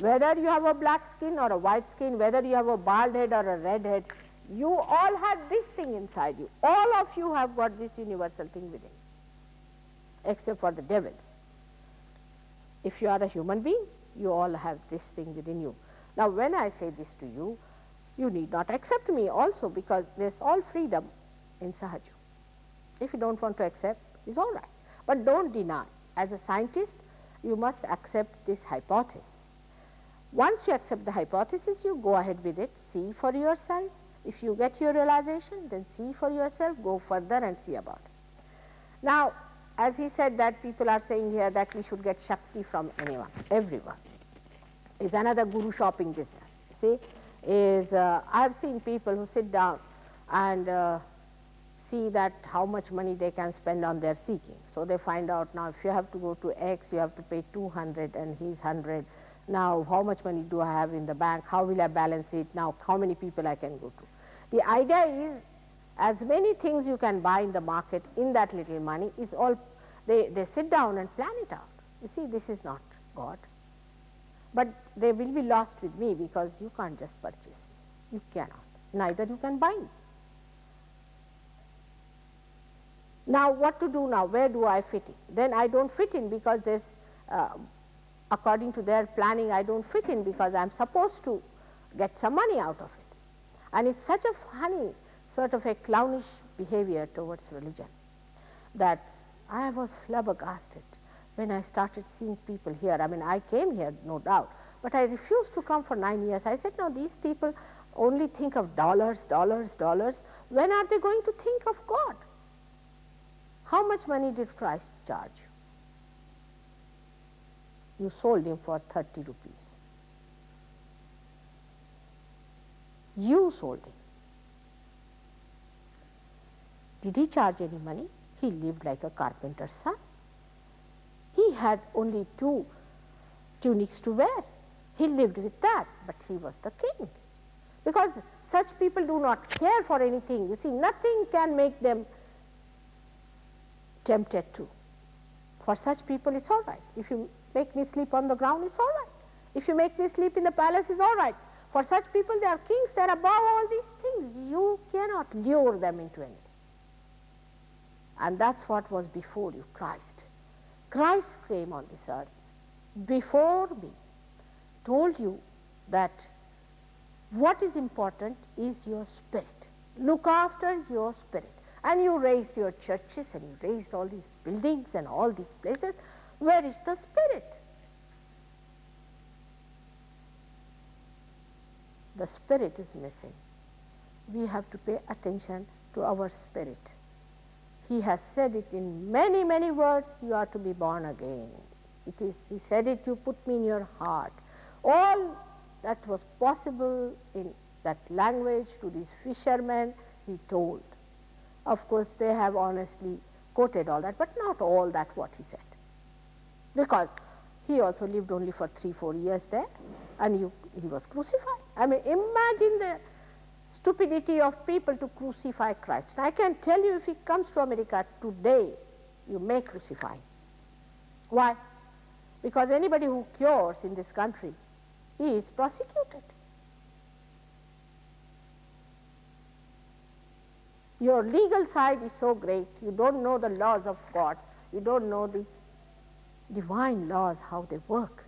Whether you have a black skin or a white skin, whether you have a bald head or a red head, you all have this thing inside you. All of you have got this universal thing within you, except for the devils. If you are a human being, you all have this thing within you. Now, when I say this to you, you need not accept me also, because there's all freedom in Sahaja. If you don't want to accept, it's all right. But don't deny. As a scientist, you must accept this hypothesis. Once you accept the hypothesis, you go ahead with it, see for yourself. If you get your realization, then see for yourself, go further and see about it. Now, as he said that people are saying here that we should get Shakti from anyone, everyone. It's another guru shopping business. See, I have seen people who sit down and see that how much money they can spend on their seeking. So they find out, now if you have to go to X, you have to pay 200 and he's 100. Now how much money do I have in the bank? How will I balance it? Now how many people I can go to? The idea is, as many things you can buy in the market in that little money is all, they sit down and plan it out. You see, this is not God. But they will be lost with me, because you can't just purchase me. You cannot. Neither you can buy me. Now what to do now? Where do I fit in? Then I don't fit in, because there's, according to their planning, I don't fit in, because I'm supposed to get some money out of it. And it's such a funny, sort of a clownish behavior towards religion, that I was flabbergasted when I started seeing people here. I mean, I came here, no doubt, but I refused to come for 9 years. I said, no, these people only think of dollars, dollars, dollars. When are they going to think of God? How much money did Christ charge? You sold him for 30 rupees. You sold him. Did he charge any money? He lived like a carpenter's son. He had only 2 tunics to wear. He lived with that, but he was the king. Because such people do not care for anything. You see, nothing can make them tempted to. For such people, it's all right. If you make me sleep on the ground, it's all right. If you make me sleep in the palace, it's all right. For such people, they are kings, they are above all these things. You cannot lure them into anything. And that's what was before you, Christ. Christ came on this earth before me, told you that what is important is your spirit. Look after your spirit. And you raised your churches and you raised all these buildings and all these places. Where is the spirit? The spirit is missing. We have to pay attention to our spirit. He has said it in many, many words, you are to be born again. It is, he said it, you put me in your heart. All that was possible in that language to these fishermen, he told. Of course, they have honestly quoted all that, but not all that what he said. Because he also lived only for 3-4 years there, and he was crucified. I mean, imagine the stupidity of people to crucify Christ. And I can tell you, if he comes to America today, you may crucify him. Why? Because anybody who cures in this country is prosecuted. Your legal side is so great, you don't know the laws of God, you don't know the divine laws, how they work.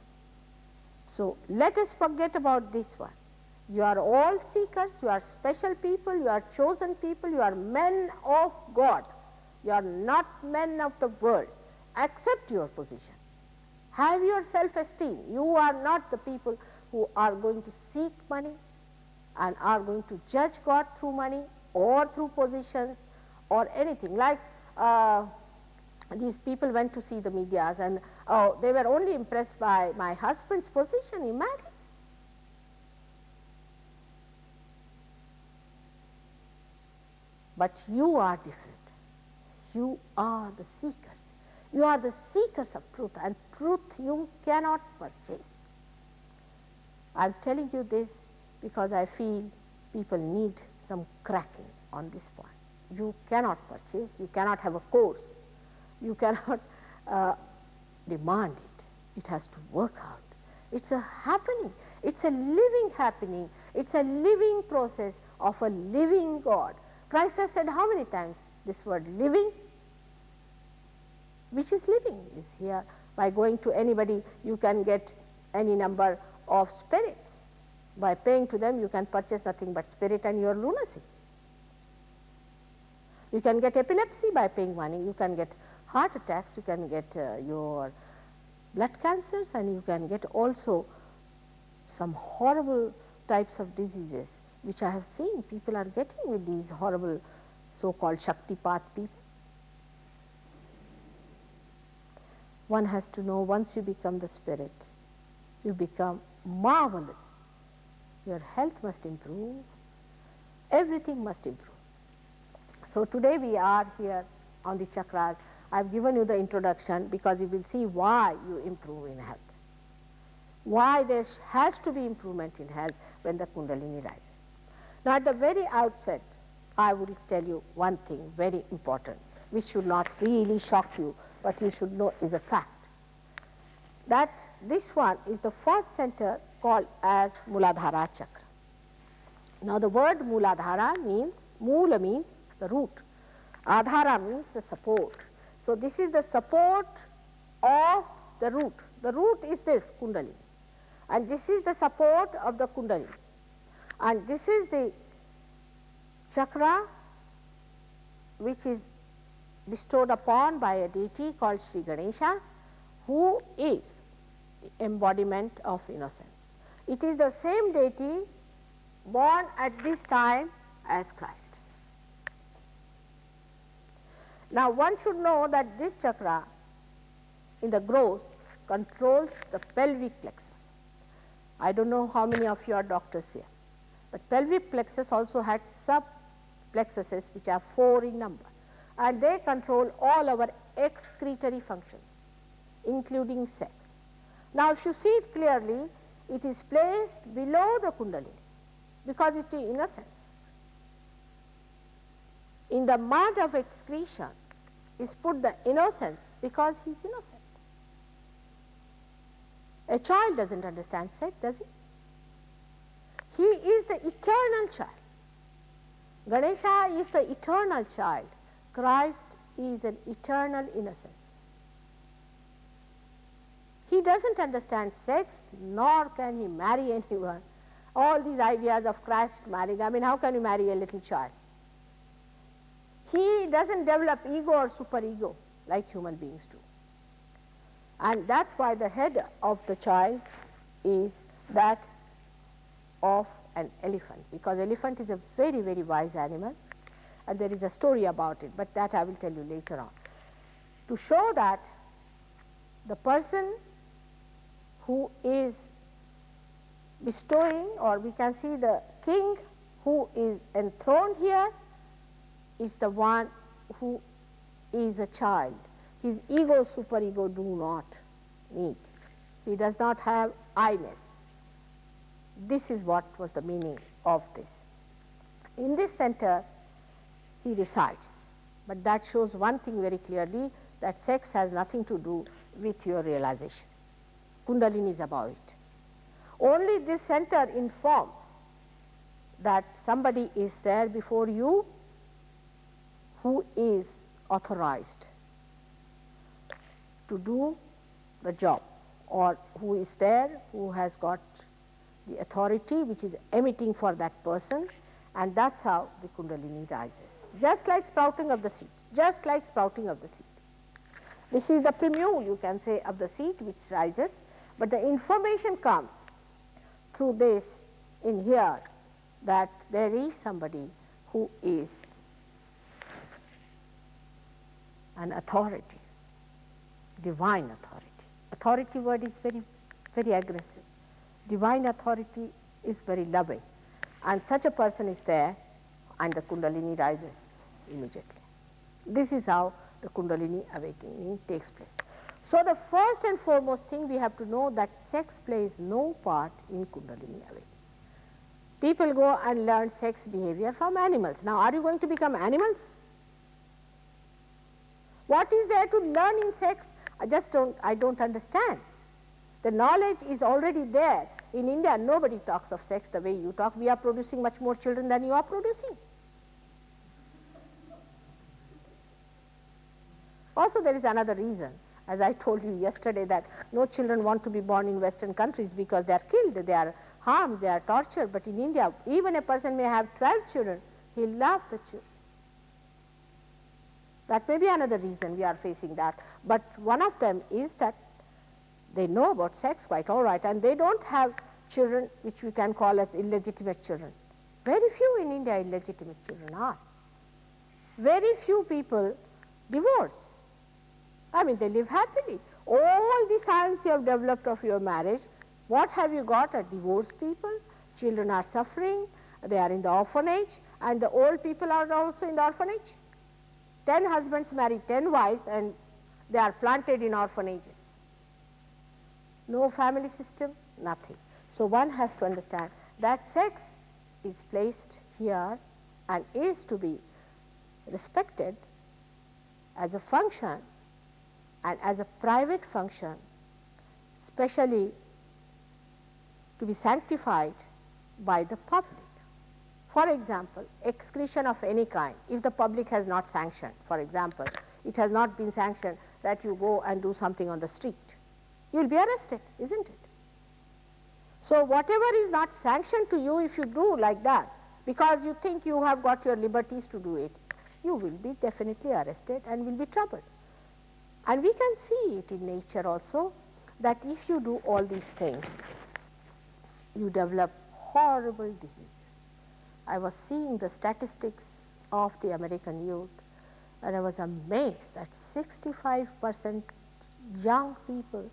So let us forget about this one. You are all seekers, you are special people, you are chosen people, you are men of God. You are not men of the world. Accept your position. Have your self-esteem. You are not the people who are going to seek money and are going to judge God through money or through positions or anything. Like these people went to see the medias and they were only impressed by my husband's position. Imagine. But you are different. You are the seekers. You are the seekers of truth, and truth you cannot purchase. I am telling you this because I feel people need some cracking on this point. You cannot purchase, you cannot have a course, you cannot demand it. It has to work out. It's a happening. It's a living happening. It's a living process of a living God. Christ has said how many times this word living? Which is living is here. By going to anybody, you can get any number of spirits. By paying to them, you can purchase nothing but spirit and your lunacy. You can get epilepsy by paying money. You can get heart attacks. You can get your blood cancers, and you can get also some horrible types of diseases which I have seen people are getting with these horrible so-called Shaktipat people. One has to know, once you become the spirit, you become marvelous. Your health must improve. Everything must improve. So today we are here on the chakras. I have given you the introduction because you will see why you improve in health. Why there has to be improvement in health when the Kundalini rises. Now at the very outset, I would tell you one thing very important, which should not really shock you, but you should know is a fact. That this one is the first center called as Muladhara Chakra. Now the word Muladhara means, Mula means the root, Adhara means the support. So this is the support of the root. The root is this Kundalini, and this is the support of the Kundalini, and this is the chakra which is bestowed upon by a deity called Shri Ganesha, who is the embodiment of innocence. It is the same deity born at this time as Christ. Now one should know that this chakra in the gross controls the pelvic plexus. I don't know how many of you are doctors here, but pelvic plexus also had sub-plexuses which are 4 in number, and they control all our excretory functions, including sex. Now if you see it clearly, it is placed below the Kundalini because it is innocence. In the mud of excretion is put the innocence because he is innocent. A child doesn't understand sex, does he? He is the eternal child. Ganesha is the eternal child. Christ is an eternal innocence. He doesn't understand sex, nor can he marry anyone. All these ideas of Christ marrying, I mean, how can you marry a little child? He doesn't develop ego or superego like human beings do. And that's why the head of the child is that of an elephant, because elephant is a very, very wise animal, and there is a story about it, but that I will tell you later on. To show that the person who is bestowing, or we can see the king who is enthroned here, is the one who is a child. His ego, superego do not meet. He does not have I-ness. This is what was the meaning of this. In this center, he resides. But that shows one thing very clearly, that sex has nothing to do with your realization. Kundalini is about it. Only this center informs that somebody is there before you who is authorized to do the job, or who is there, who has got the authority which is emitting for that person, and that's how the Kundalini rises. Just like sprouting of the seed, just like sprouting of the seed. This is the primule, you can say, of the seed which rises, but the information comes through this in here, that there is somebody who is an authority, divine authority. Authority word is very, very aggressive. Divine authority is very loving, and such a person is there, and the Kundalini rises immediately. This is how the Kundalini awakening takes place. So the first and foremost thing we have to know, that sex plays no part in Kundalini awakening. People go and learn sex behavior from animals. Now are you going to become animals? What is there to learn in sex? I don't understand. The knowledge is already there. In India, nobody talks of sex the way you talk. We are producing much more children than you are producing. Also, there is another reason. As I told you yesterday, that no children want to be born in Western countries because they are killed, they are harmed, they are tortured. But in India, even a person may have 12 children, he will love the children. That may be another reason we are facing that. But one of them is that they know about sex quite all right, and they don't have children which we can call as illegitimate children. Very few in India illegitimate children are. Very few people divorce. I mean, they live happily. All the science you have developed of your marriage, what have you got? A divorced people, children are suffering, they are in the orphanage, and the old people are also in the orphanage. 10 husbands marry 10 wives, and they are planted in orphanages. No family system, nothing. So one has to understand that sex is placed here and is to be respected as a function and as a private function, specially to be sanctified by the public. For example, excretion of any kind, if the public has not sanctioned, for example, it has not been sanctioned that you go and do something on the street, you will be arrested, isn't it? So whatever is not sanctioned to you, if you do like that, because you think you have got your liberties to do it, you will be definitely arrested and will be troubled. And we can see it in nature also, that if you do all these things, you develop horrible diseases. I was seeing the statistics of the American youth, and I was amazed that 65% young people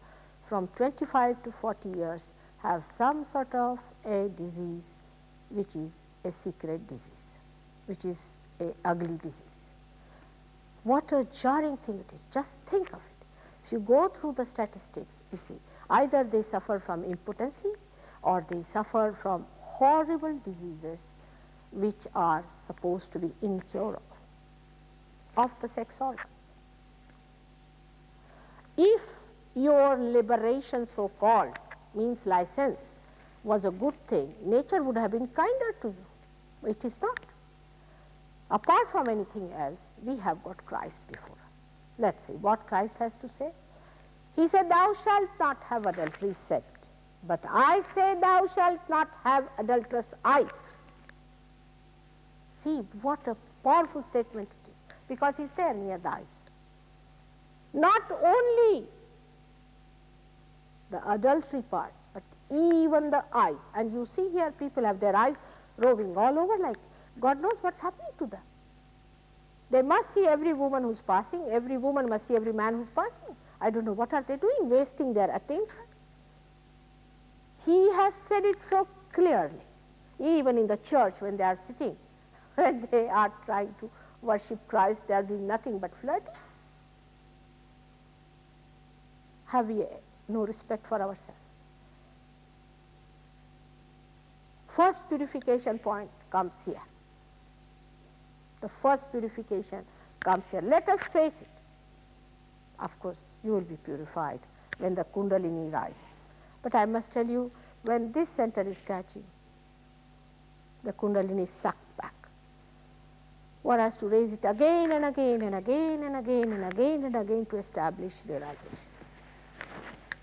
from 25 to 40 years have some sort of a disease which is a secret disease, which is an ugly disease. What a jarring thing it is. Just think of it. If you go through the statistics, you see, either they suffer from impotency or they suffer from horrible diseases which are supposed to be incurable of the sex organs. If your liberation, so-called, means license, was a good thing, nature would have been kinder to you. It is not. Apart from anything else, we have got Christ before us. Let's see what Christ has to say. He said, "Thou shalt not have adultery," said, "but I say thou shalt not have adulterous eyes." See what a powerful statement it is, because he's there near the eyes. Not only the adultery part, but even the eyes. And you see here people have their eyes roving all over, like God knows what's happening to them. They must see every woman who's passing, every woman must see every man who's passing. I don't know what are they doing, wasting their attention. He has said it so clearly, even in the church when they are sitting, when they are trying to worship Christ, they are doing nothing but flirting. Have we no respect for ourselves? First purification point comes here. The first purification comes here. Let us face it. Of course, you will be purified when the Kundalini rises. But I must tell you, when this center is catching, the Kundalini is sucked back. One has to raise it again and again and again and again and again and again to establish realization.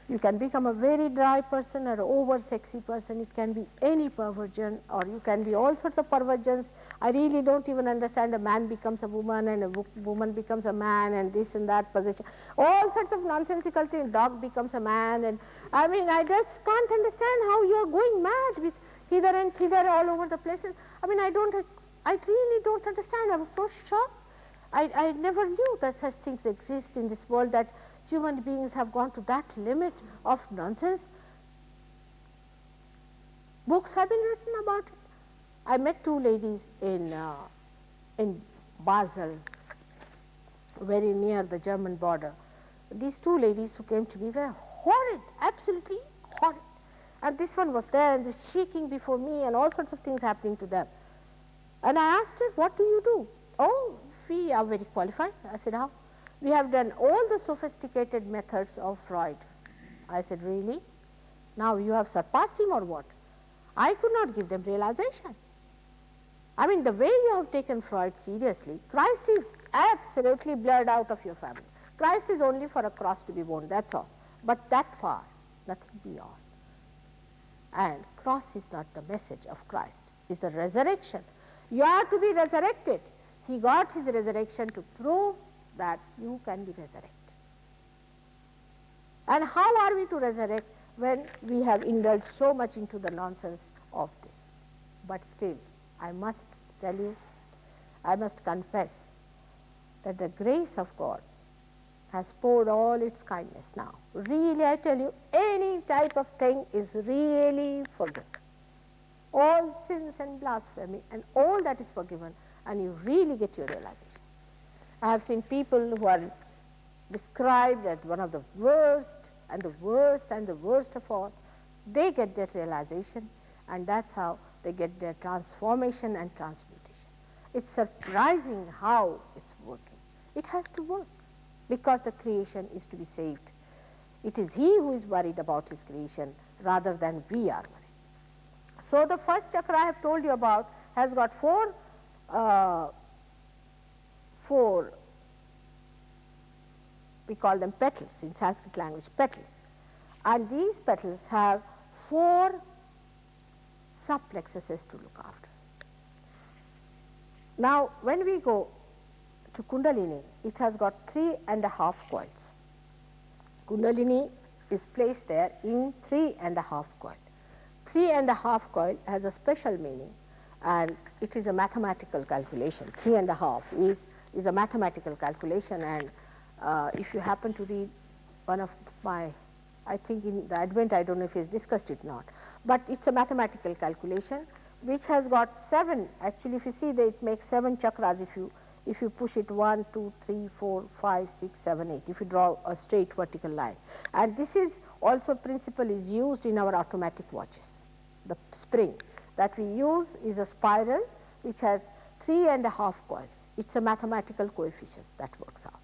You can become a very dry person or an over-sexy person. It can be any perversion, or you can be all sorts of perversions. I really don't even understand. A man becomes a woman and a woman becomes a man and this and that position. All sorts of nonsensical things. Dog becomes a man, and I mean, I just can't understand how you are going mad with hither and thither all over the places. I mean, I really don't understand. I was so shocked. I never knew that such things exist in this world, that human beings have gone to that limit of nonsense. Books have been written about it. I met two ladies in Basel, very near the German border. These two ladies who came to me were horrid, absolutely horrid. And this one was there and was shaking before me and all sorts of things happening to them. And I asked her, "What do you do?" "Oh, we are very qualified." I said, "How?" "We have done all the sophisticated methods of Freud." I said, "Really?" Now you have surpassed him or what? I could not give them realization. I mean, the way you have taken Freud seriously, Christ is absolutely blurred out of your family. Christ is only for a cross to be borne, that's all. But that far, nothing beyond. And cross is not the message of Christ, it's the resurrection. You are to be resurrected. He got his resurrection to prove that you can be resurrected. And how are we to resurrect when we have indulged so much into the nonsense of this? But still, I must tell you, I must confess that the grace of God has poured all its kindness now. Really, I tell you, any type of thing is really forgiven. All sins and blasphemy and all that is forgiven, and you really get your realization. I have seen people who are described as one of the worst and the worst and the worst of all. They get that realization, and that's how they get their transformation and transmutation. It's surprising how it's working. It has to work because the creation is to be saved. It is he who is worried about his creation rather than we are worried. So the first chakra I have told you about has got four, we call them petals in Sanskrit language, petals. And these petals have 4 subplexuses to look after. Now, when we go to Kundalini, it has got 3.5 coils. Kundalini is placed there in 3.5 coil. 3.5 coil has a special meaning, and it is a mathematical calculation. 3.5 is a mathematical calculation, and if you happen to read one of my, I think in the Advent, I don't know if he's discussed it or not, but it's a mathematical calculation which has got 7, actually if you see that it makes 7 chakras if you push it 1, 2, 3, 4, 5, 6, 7, 8, if you draw a straight vertical line. And this is also principle is used in our automatic watches. The spring that we use is a spiral which has 3.5 coils. It's a mathematical coefficients that works out.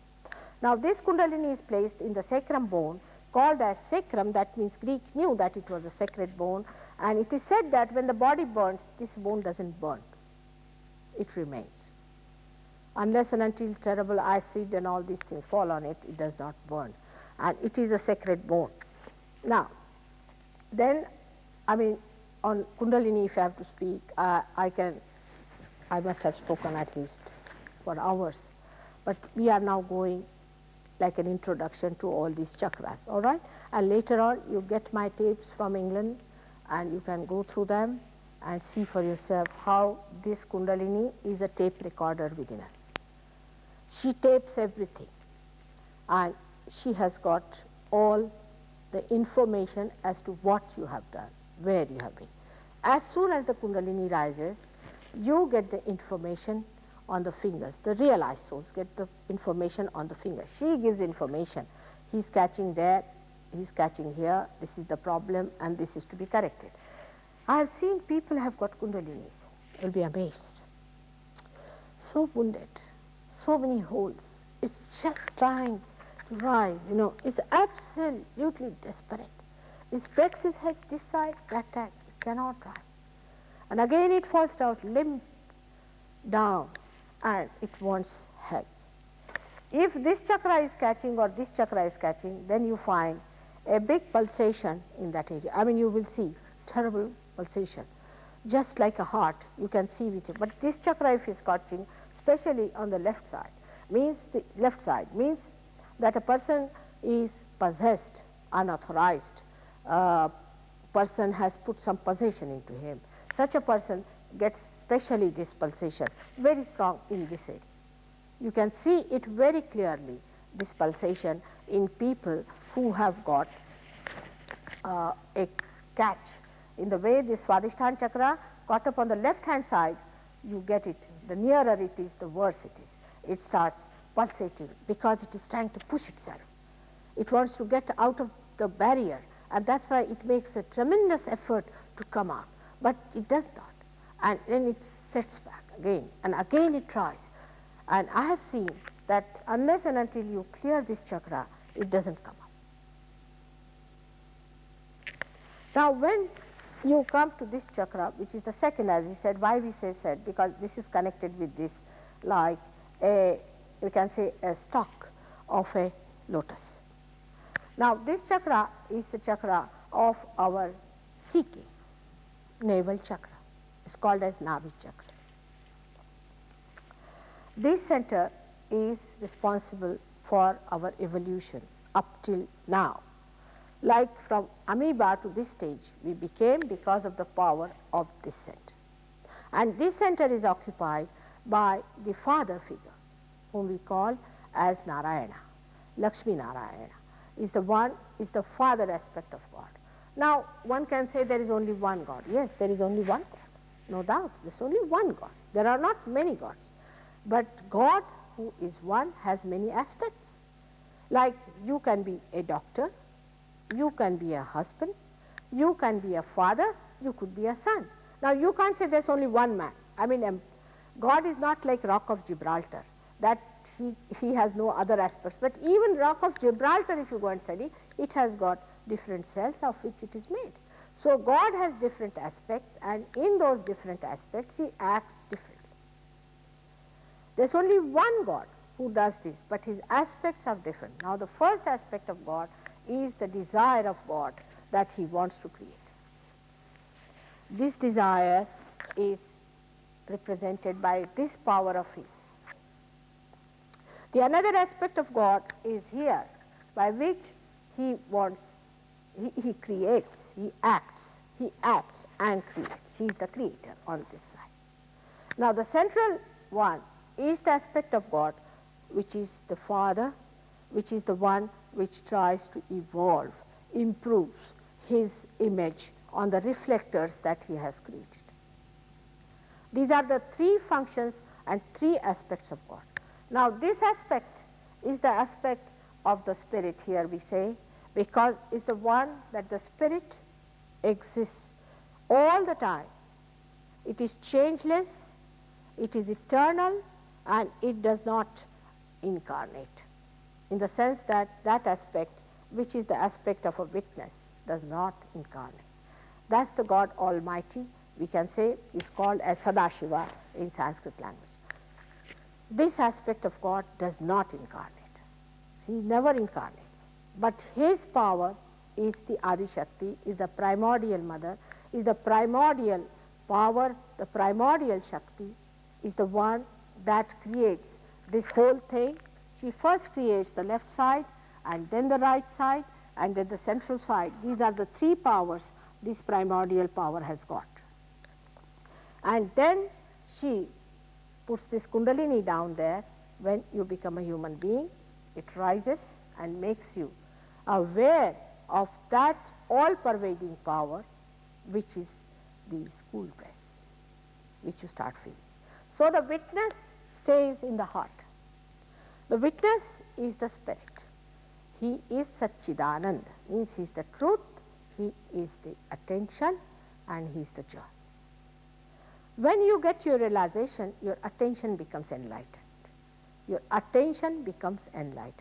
Now this Kundalini is placed in the sacrum bone called as sacrum. That means Greek knew that it was a sacred bone, and it is said that when the body burns, this bone doesn't burn. It remains. Unless and until terrible acid and all these things fall on it, it does not burn. And it is a sacred bone. Now, then, I mean, on Kundalini, if I have to speak, I must have spoken at least for hours. But we are now going like an introduction to all these chakras, all right? And later on, you get my tapes from England, and you can go through them and see for yourself how this Kundalini is a tape recorder within us. She tapes everything, and she has got all the information as to what you have done, where you have been. As soon as the Kundalini rises, you get the information on the fingers. The realized souls get the information on the fingers. She gives information. He's catching there, he's catching here, this is the problem, and this is to be corrected. I have seen people have got Kundalinis. You'll be amazed. So wounded, so many holes. It's just trying to rise, you know. It's absolutely desperate. It breaks his head this side, that side. It cannot rise. And again it falls down limp down, and it wants help. If this chakra is catching or this chakra is catching, then you find a big pulsation in that area. I mean, you will see terrible pulsation, just like a heart. You can see with it. But this chakra, if is catching, especially on the left side, means that a person is possessed, unauthorized. Person has put some possession into him. Such a person gets especially this pulsation very strong in this area. You can see it very clearly, this pulsation in people who have got a catch. In the way this Swadhisthana chakra caught up on the left hand side, you get it. The nearer it is, the worse it is. It starts pulsating because it is trying to push itself. It wants to get out of the barrier, and that's why it makes a tremendous effort to come out. But it does not. And then it sets back again, and again it tries. And I have seen that unless and until you clear this chakra, it doesn't come up. Now when you come to this chakra, which is the second, as he said, why we say said, because this is connected with this, like a, you can say a stalk of a lotus. Now this chakra is the chakra of our seeking, navel chakra. It's called as Navi chakra. This center is responsible for our evolution up till now. Like from amoeba to this stage, we became because of the power of this center. And this center is occupied by the father figure, whom we call as Narayana. Lakshmi Narayana is the one, is the father aspect of God. Now one can say there is only one God. Yes, there is only one God, no doubt. There is only one God. There are not many gods. But God, who is one, has many aspects. Like you can be a doctor, you can be a husband, you can be a father, you could be a son. Now you can't say there's only one man. I mean, God is not like Rock of Gibraltar, that he has no other aspects. But even Rock of Gibraltar, if you go and study, it has got different cells of which it is made. So God has different aspects, and in those different aspects he acts differently. There's only one God who does this, but his aspects are different. Now the first aspect of God is the desire of God that he wants to create. This desire is represented by this power of his. The another aspect of God is here, by which he wants, he creates, he acts and creates. He is the creator on this side. Now the central one is the aspect of God which is the Father, which is the one which tries to evolve, improves his image on the reflectors that he has created. These are the three functions and three aspects of God. Now this aspect is the aspect of the spirit, here we say, because it's the one that the spirit exists all the time. It is changeless, it is eternal, and it does not incarnate, in the sense that that aspect, which is the aspect of a witness, does not incarnate. That's the God Almighty, we can say, is called as Sadashiva in Sanskrit language. This aspect of God does not incarnate. He never incarnates. But his power is the Adi Shakti, is the primordial mother, is the primordial power, the primordial Shakti, is the one that creates this whole thing. She first creates the left side, and then the right side, and then the central side. These are the three powers this primordial power has got. And then she puts this Kundalini down there. When you become a human being, it rises and makes you aware of that all-pervading power, which is the school dress, which you start feeling. So the witness stays in the heart. The witness is the spirit. He is Satchidanand, means he is the truth, he is the attention, and he is the joy. When you get your realization, your attention becomes enlightened. Your attention becomes enlightened.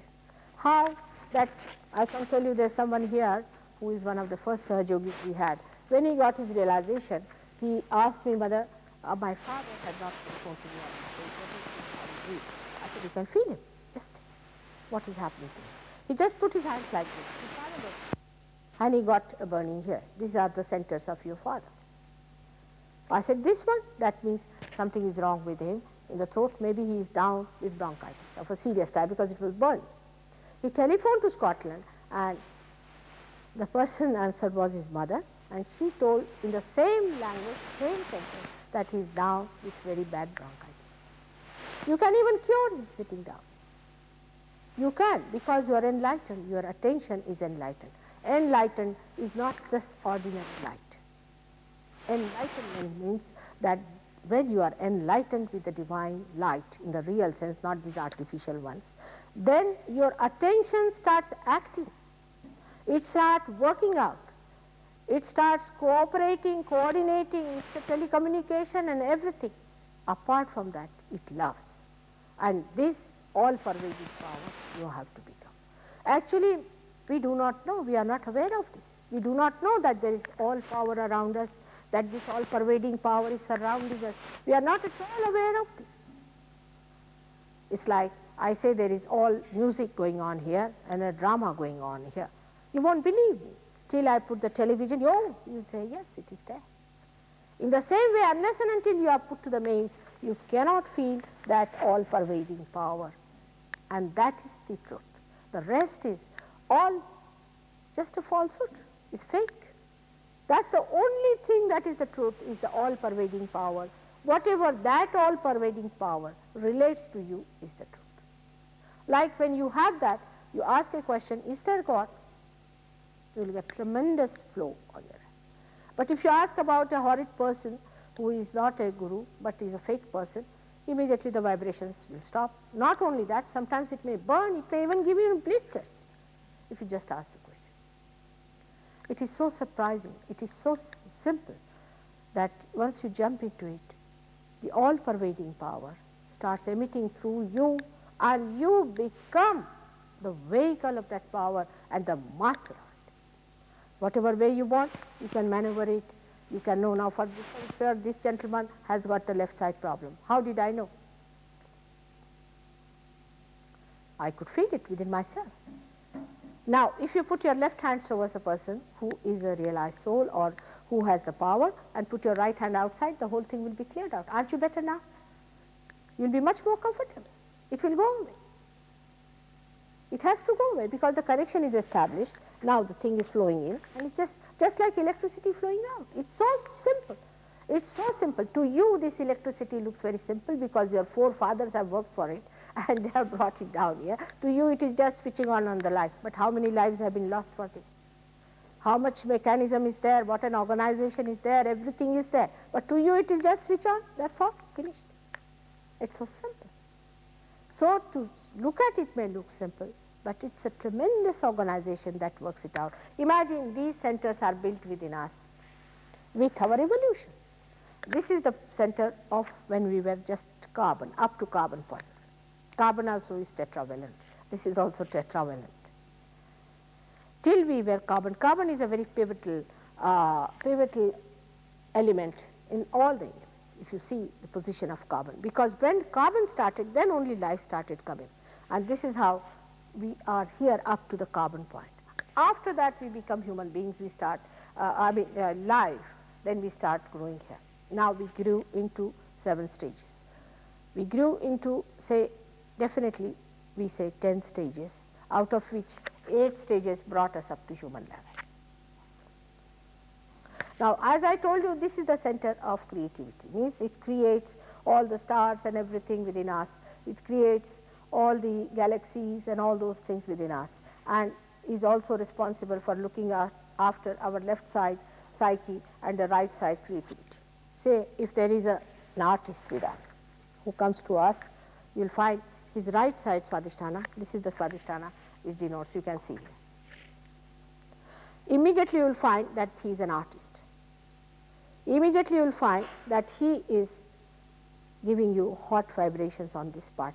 How? That I can tell you, there's someone here who is one of the first Sahajogis we had. When he got his realization, he asked me whether my father had not spoken to me on the stage. I said, you can feel him, just what is happening to him. He just put his hands like this, and he got a burning here. These are the centers of your father. I said, this one, that means something is wrong with him in the throat. Maybe he is down with bronchitis of a serious type because it was burned. He telephoned to Scotland, and the person answered was his mother, and she told in the same language, same sentence, that he is down with very bad bronchitis. You can even cure him sitting down. You can, because you are enlightened, your attention is enlightened. Enlightened is not just ordinary light. Enlightenment means that when you are enlightened with the divine light, in the real sense, not these artificial ones, then your attention starts acting. It starts working out. It starts cooperating, coordinating, it's a telecommunication and everything. Apart from that, it loves. And this all-pervading power you have to become. Actually, we do not know, we are not aware of this. We do not know that there is all power around us, that this all pervading power is surrounding us. We are not at all aware of this. It's like I say there is all music going on here and a drama going on here. You won't believe me. Till I put the television, oh, you'll say, yes, it is there. In the same way, unless and until you are put to the mains, you cannot feel that all-pervading power. And that is the truth. The rest is all just a falsehood, is fake. That's the only thing that is the truth, is the all-pervading power. Whatever that all-pervading power relates to you is the truth. Like when you have that, you ask a question, is there God? You will get tremendous flow on your hand. But if you ask about a horrid person who is not a guru but is a fake person, immediately the vibrations will stop. Not only that, sometimes it may burn, it may even give you blisters if you just ask the question. It is so surprising, it is so simple that once you jump into it, the all-pervading power starts emitting through you and you become the vehicle of that power and the master of it. Whatever way you want, you can maneuver it. You can know now, for this gentleman has got the left side problem. How did I know? I could feel it within myself. Now, if you put your left hand towards a person who is a realized soul or who has the power and put your right hand outside, the whole thing will be cleared out. Aren't you better now? You'll be much more comfortable. It will go away. It has to go away because the connection is established. Now the thing is flowing in and it's just like electricity flowing out. It's so simple. It's so simple. To you this electricity looks very simple because your forefathers have worked for it and they have brought it down here. To you it is just switching on the light. But how many lives have been lost for this? How much mechanism is there? What an organization is there? Everything is there. But to you it is just switch on. That's all. Finished. It's so simple. So to look at it may look simple, but it's a tremendous organization that works it out. Imagine these centers are built within us with our evolution. This is the center of when we were just carbon, up to carbon point. Carbon also is tetravalent. This is also tetravalent. Till we were carbon. Carbon is a very pivotal element in all the elements, if you see the position of carbon. Because when carbon started, then only life started coming. And this is how we are here up to the carbon point. After that we become human beings, we start, life, then we start growing here. Now we grew into 7 stages. We grew into, say, definitely we say 10 stages, out of which 8 stages brought us up to human level. Now, as I told you, this is the center of creativity. Means it creates all the stars and everything within us. It creates all the galaxies and all those things within us, and is also responsible for looking after our left side psyche and the right side creativity. Say, if there is an artist with us who comes to us, you will find his right side Swadhisthana, this is the Swadhisthana, which denotes, you can see here. Immediately you will find that he is an artist. Immediately you will find that he is giving you hot vibrations on this part.